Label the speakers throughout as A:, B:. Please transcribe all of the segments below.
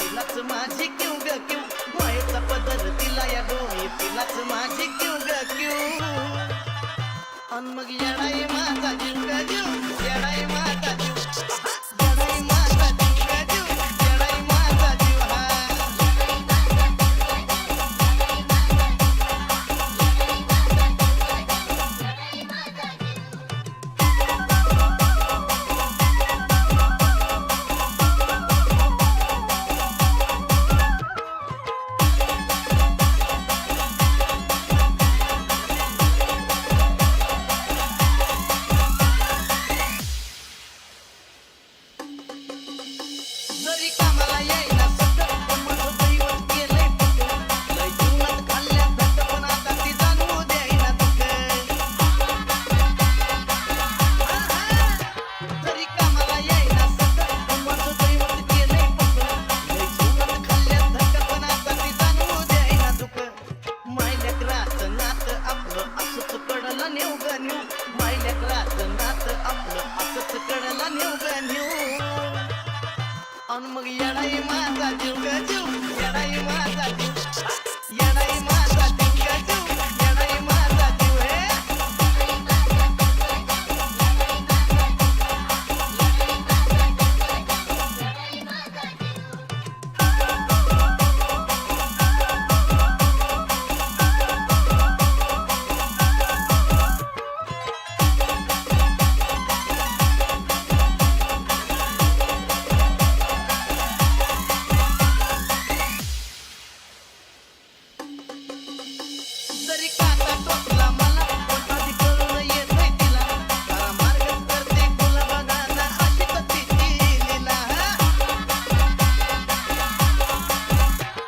A: तिलाच माझी क्यू ग क्यू मायेचा पदर दिला या डोळे तिलाच माझी क्यू ग क्यू अन मग येडाई माझा जीव ग जीव येडाई माझा जीव येडाई माझा जीव ग जीव येडाई माझा जीव जरी कामाला येईना सतत पण माझं दैवत केलंय पक्क लय जीवनात खाल्ल्या धक्क पण आता ती जाणवू देईना दुःख जरी कामाला येईना सतत पण माझं दैवत केलंय पक्क लय जीवनात खाल्ल्या धक्क पण आता ती जाणवू देईना दुःख मायलेकराचं नातं आपलं असंच कडलं नेऊ ग नेऊ मायलेकराचं नातं आपलं असंच कडलं नेऊ ग नेऊ अन मग येडाई माझा जीव ग जीव येडाई माझा जीव येडाई माझा जीव ग जीव येडाई माझा जीव हे जरी काटा टोचला मला पण आधी कळून येत नाही तिला तारा मार्गच करते गुलाबाना अशी तिची लीला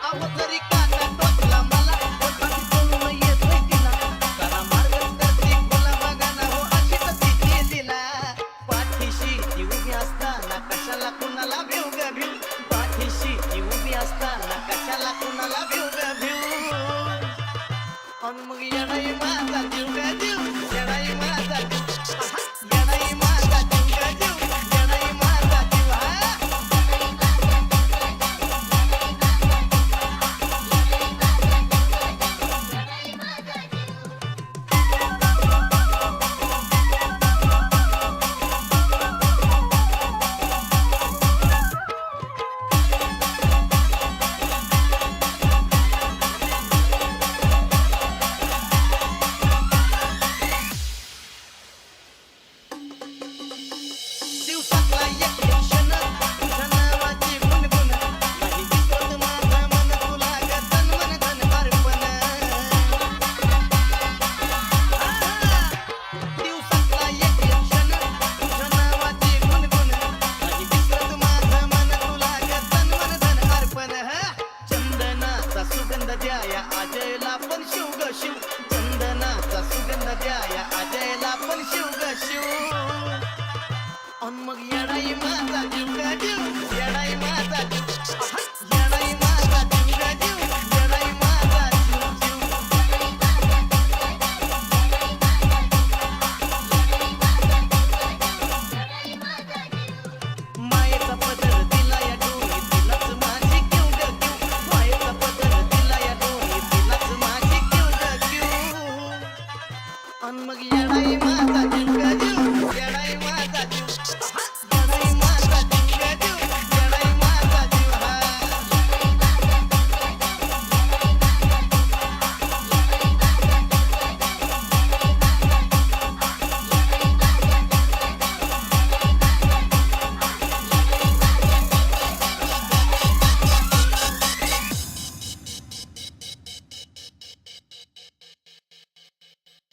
A: अहो जरी काटा टोचला मला पण आधी कळून येत नाही तिला तारा मार्गच करते गुलाबाना हो अशी तिची लीला पाठीशी ती उभी असताना कशाला कुणाला भिऊ ग भिऊ पाठीशी ती उभी असताना कशाला कुणाला भिऊ ग भिऊ अन मग येडाई माझा जीव ग जीव येडाई माझा जीव येडाई माझा जीव ग जीव येडाई माझा जीव दिवसातला एक क्षण तुझ्या नावाची गुणगुण नाही विसरत माझं मन तुला ग तन मन धन अर्पण दिवसातला एक क्षण तुझ्या नावाची गुणगुण नाही विसरत माझं मन तुला ग तन मन धन अर्पण चंदनाचा सुगंध द्याया अजयला पण शिव ग शिव चंदनाचा सुगंध द्याया अजयला पण शिव ग शिव अन मग येडाई माझा जीव ग जीव येडाई माझा जीव